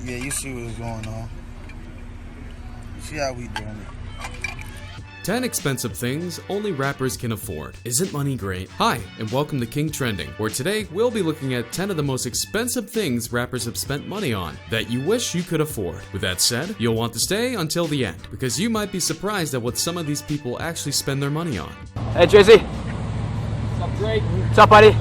Yeah, you see what's going on. You see how we doing it. 10 expensive things only rappers can afford. Isn't money great? Hi, and welcome to King Trending, where today we'll be looking at 10 of the most expensive things rappers have spent money on that you wish you could afford. With that said, you'll want to stay until the end, because you might be surprised at what some of these people actually spend their money on. Hey, Jay-Z. What's up, Drake? What's up, buddy?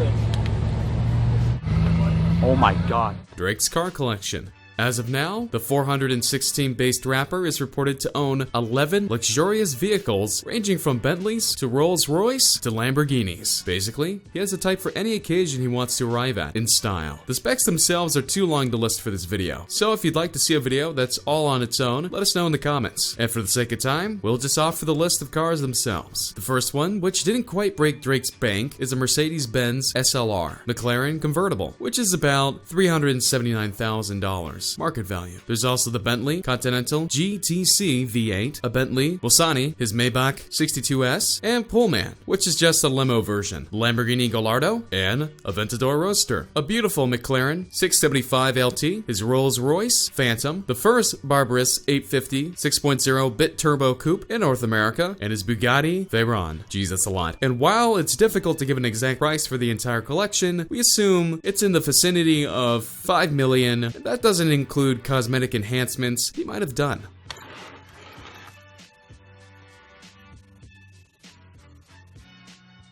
Oh my God. Drake's car collection. As of now, the 416-based rapper is reported to own 11 luxurious vehicles ranging from Bentleys to Rolls-Royce to Lamborghinis. Basically, he has a type for any occasion he wants to arrive at in style. The specs themselves are too long to list for this video, so if you'd like to see a video that's all on its own, let us know in the comments. And for the sake of time, we'll just offer the list of cars themselves. The first one, which didn't quite break Drake's bank, is a Mercedes-Benz SLR McLaren convertible, which is about $379,000. market value. There's also the Bentley Continental GTC V8, a Bentley Bolsani, his Maybach 62S, and Pullman, which is just a limo version, Lamborghini Gallardo, and Aventador Roadster, a beautiful McLaren 675 LT, his Rolls-Royce Phantom, the first Barbarous 850 6.0 bit turbo coupe in North America, and his Bugatti Veyron. Geez, that's a lot. And while it's difficult to give an exact price for the entire collection, we assume it's in the vicinity of $5 million. That doesn't include cosmetic enhancements he might have done.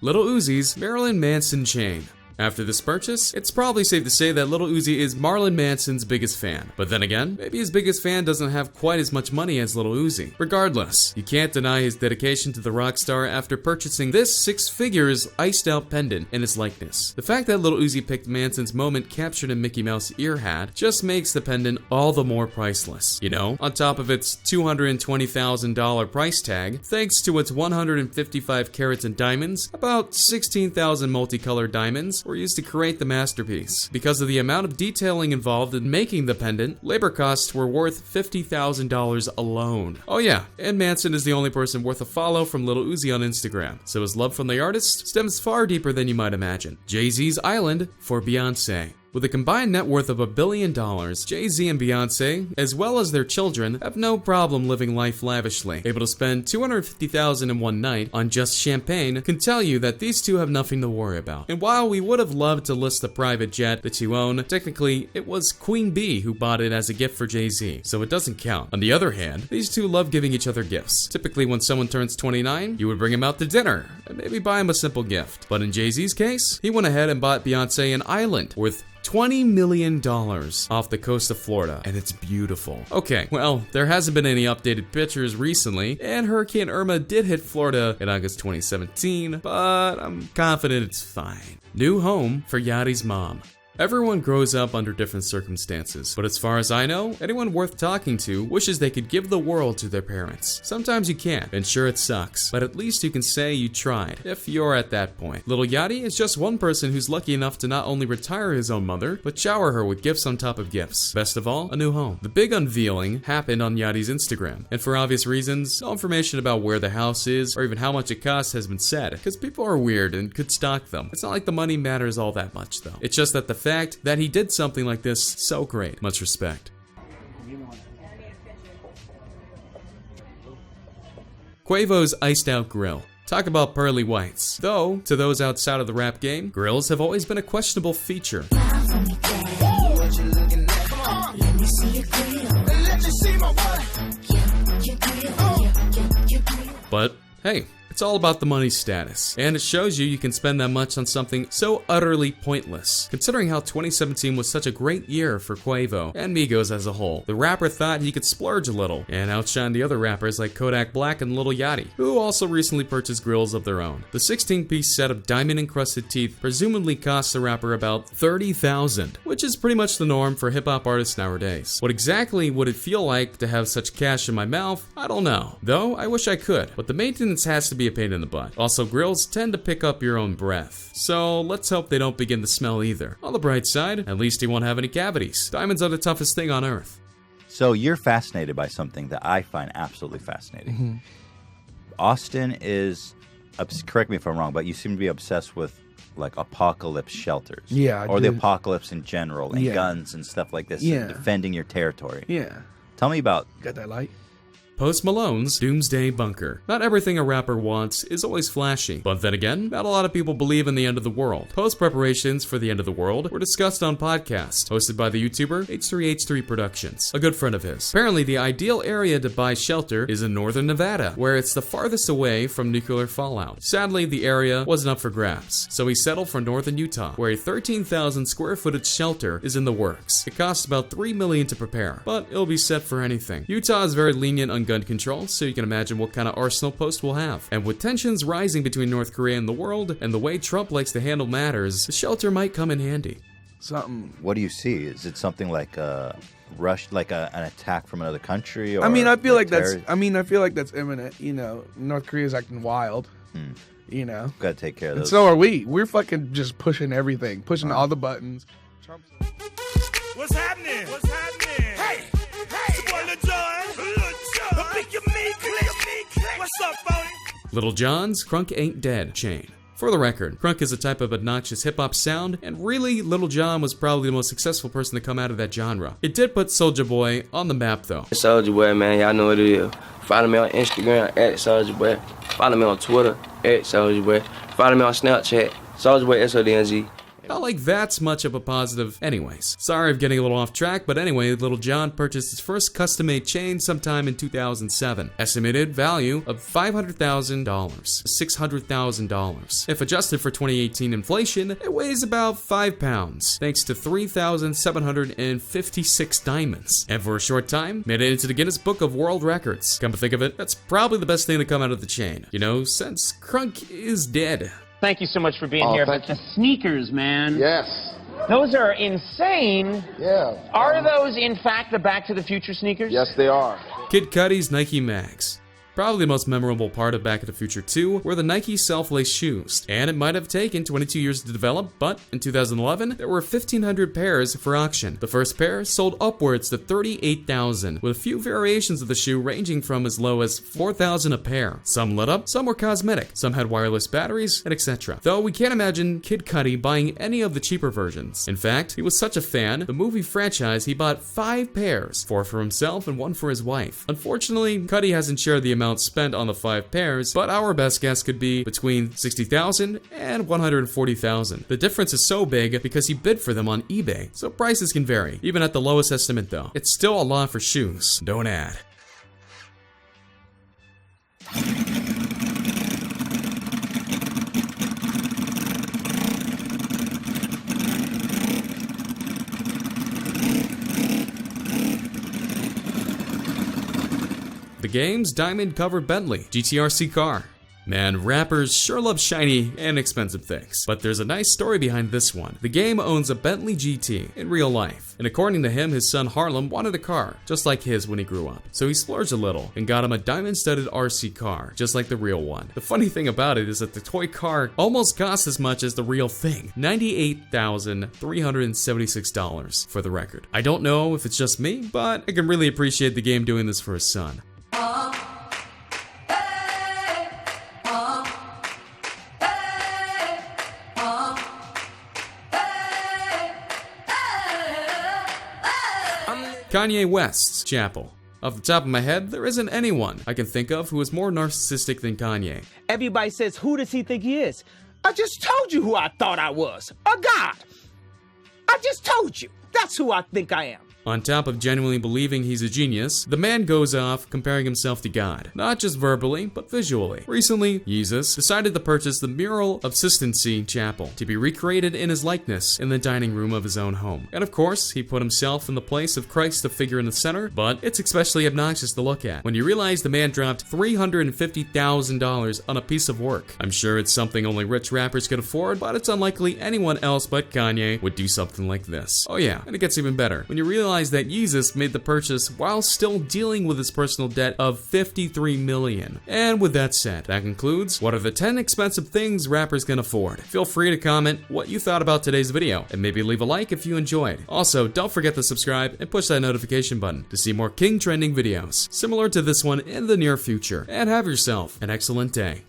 Lil Uzi's Marilyn Manson chain. After this purchase, it's probably safe to say that Lil Uzi is Marilyn Manson's biggest fan. But then again, maybe his biggest fan doesn't have quite as much money as Lil Uzi. Regardless, you can't deny his dedication to the rock star after purchasing this 6 figures iced out pendant in his likeness. The fact that Lil Uzi picked Manson's moment captured in Mickey Mouse ear hat just makes the pendant all the more priceless. You know, on top of its $220,000 price tag, thanks to its 155 carats in diamonds, about 16,000 multicolored diamonds were used to create the masterpiece. Because of the amount of detailing involved in making the pendant, labor costs were worth $50,000 alone. Oh yeah, and Manson is the only person worth a follow from Lil Uzi on Instagram, so his love from the artist stems far deeper than you might imagine. Jay-Z's Island for Beyonce. With a combined net worth of $1 billion, Jay-Z and Beyonce, as well as their children, have no problem living life lavishly. Able to spend $250,000 in one night on just champagne can tell you that these two have nothing to worry about. And while we would have loved to list the private jet the two own, technically it was Queen Bee who bought it as a gift for Jay-Z, so it doesn't count. On the other hand, these two love giving each other gifts. Typically when someone turns 29, you would bring him out to dinner and maybe buy him a simple gift. But in Jay-Z's case, he went ahead and bought Beyonce an island worth $20 million off the coast of Florida, and it's beautiful. Okay, well, there hasn't been any updated pictures recently, and Hurricane Irma did hit Florida in August 2017, but I'm confident it's fine. New home for Yachty's mom. Everyone grows up under different circumstances, but as far as I know, anyone worth talking to wishes they could give the world to their parents. Sometimes you can't, and sure it sucks, but at least you can say you tried, if you're at that point. Lil Yachty is just one person who's lucky enough to not only retire his own mother, but shower her with gifts on top of gifts. Best of all, a new home. The big unveiling happened on Yachty's Instagram, and for obvious reasons, no information about where the house is or even how much it costs has been said, because people are weird and could stalk them. It's not like the money matters all that much though. It's just that the fact that he did something like this, so great. Much respect. Quavo's iced out grill. Talk about pearly whites. Though, to those outside of the rap game, grills have always been a questionable feature. But, hey, it's all about the money status, and it shows you can spend that much on something so utterly pointless. Considering how 2017 was such a great year for Quavo and Migos as a whole, the rapper thought he could splurge a little and outshine the other rappers like Kodak Black and Lil Yachty, who also recently purchased grills of their own. The 16-piece set of diamond-encrusted teeth presumably cost the rapper about $30,000, which is pretty much the norm for hip-hop artists nowadays. What exactly would it feel like to have such cash in my mouth? I don't know. Though, I wish I could, but the maintenance has to be a pain in the butt. Also, grills tend to pick up your own breath, so let's hope they don't begin to smell either. On the bright side, at least you won't have any cavities. Diamonds are the toughest thing on earth. So you're fascinated by something that I find absolutely fascinating. Austin is, correct me if I'm wrong, but you seem to be obsessed with like apocalypse shelters. Yeah, I or the did. apocalypse in general, and Yeah. guns and stuff like this, Yeah. and defending your territory. Yeah. Tell me about Got that light? Post Malone's Doomsday Bunker. Not everything a rapper wants is always flashy, but then again, not a lot of people believe in the end of the world. Post preparations for the end of the world were discussed on podcasts hosted by the YouTuber H3H3 Productions, a good friend of his. Apparently, the ideal area to buy shelter is in northern Nevada, where it's the farthest away from nuclear fallout. Sadly, the area wasn't up for grabs, so he settled for northern Utah, where a 13,000 square footage shelter is in the works. It costs about $3 million to prepare, but it'll be set for anything. Utah is very lenient on gun control, so you can imagine what kind of arsenal Post will have. And with tensions rising between North Korea and the world, and the way Trump likes to handle matters, the shelter might come in handy. Something. what do you see? Is it something like a rush, like an attack from another country? Or I mean, I feel like that's. terror- I mean, I feel like that's imminent. You know, North Korea's acting wild. You know, Gotta take care of and those. so are we. We're fucking just pushing everything, pushing all the buttons. What's happening? What's happening? Hey, it's your boy Lil Jon. Pick your me, click. What's up, phony? Lil Jon's Crunk Ain't Dead chain. For the record, crunk is a type of obnoxious hip-hop sound, and really, Lil Jon was probably the most successful person to come out of that genre. It did put Soulja Boy on the map though. Soulja Boy, man, y'all know what it is. Follow me on Instagram at Soulja Boy. Follow me on Twitter at Soulja Boy. Follow me on Snapchat, Soulja Boy SODNZ. Not like that's much of a positive. Anyways, sorry I'm getting a little off track, but anyway, Lil Jon purchased his first custom-made chain sometime in 2007. Estimated value of $500,000, $600,000. If adjusted for 2018 inflation, it weighs about 5 pounds, thanks to 3,756 diamonds. And for a short time, made it into the Guinness Book of World Records. Come to think of it, that's probably the best thing to come out of the chain. You know, since crunk is dead. Thank you so much for being here. But the sneakers, man. Yes. Those are insane. Yeah. Are those, in fact, the Back to the Future sneakers? Yes, they are. Kid Cudi's Nike Mags. Probably the most memorable part of Back to the Future 2 were the Nike self-lace shoes, and it might have taken 22 years to develop, but in 2011, there were 1,500 pairs for auction. The first pair sold upwards to 38,000, with a few variations of the shoe ranging from as low as 4,000 a pair. Some lit up, some were cosmetic, some had wireless batteries, and etc. Though we can't imagine Kid Cudi buying any of the cheaper versions. In fact, he was such a fan, the movie franchise, he bought 5 pairs, 4 for himself and 1 for his wife. Unfortunately, Cudi hasn't shared the amount spent on the 5 pairs, but our best guess could be between $60,000 and $140,000. The difference is so big because he bid for them on eBay, so prices can vary. Even at the lowest estimate though, it's still a lot for shoes, don't add. The game's diamond-covered Bentley GTRC car. Man, rappers sure love shiny and expensive things, but there's a nice story behind this one. The game owns a Bentley GT in real life, and according to him, his son Harlem wanted a car just like his when he grew up. So he splurged a little and got him a diamond-studded RC car, just like the real one. The funny thing about it is that the toy car almost cost as much as the real thing, $98,376 for the record. I don't know if it's just me, but I can really appreciate the game doing this for his son. Kanye West's chapel. Off the top of my head, there isn't anyone I can think of who is more narcissistic than Kanye. Everybody says, who does he think he is? I just told you who I thought I was. A god. I just told you. That's who I think I am. On top of genuinely believing he's a genius, the man goes off comparing himself to God. Not just verbally, but visually. Recently, Yeezus decided to purchase the mural of Consistency Chapel to be recreated in his likeness in the dining room of his own home. And of course, he put himself in the place of Christ, the figure in the center, but it's especially obnoxious to look at when you realize the man dropped $350,000 on a piece of work. I'm sure it's something only rich rappers could afford, but it's unlikely anyone else but Kanye would do something like this. Oh yeah, and it gets even better when you realize that Yeezus made the purchase while still dealing with his personal debt of $53 million. And with that said, that concludes what are the 10 expensive things rappers can afford. Feel free to comment what you thought about today's video, and maybe leave a like if you enjoyed. Also, don't forget to subscribe and push that notification button to see more King trending videos similar to this one in the near future. And have yourself an excellent day.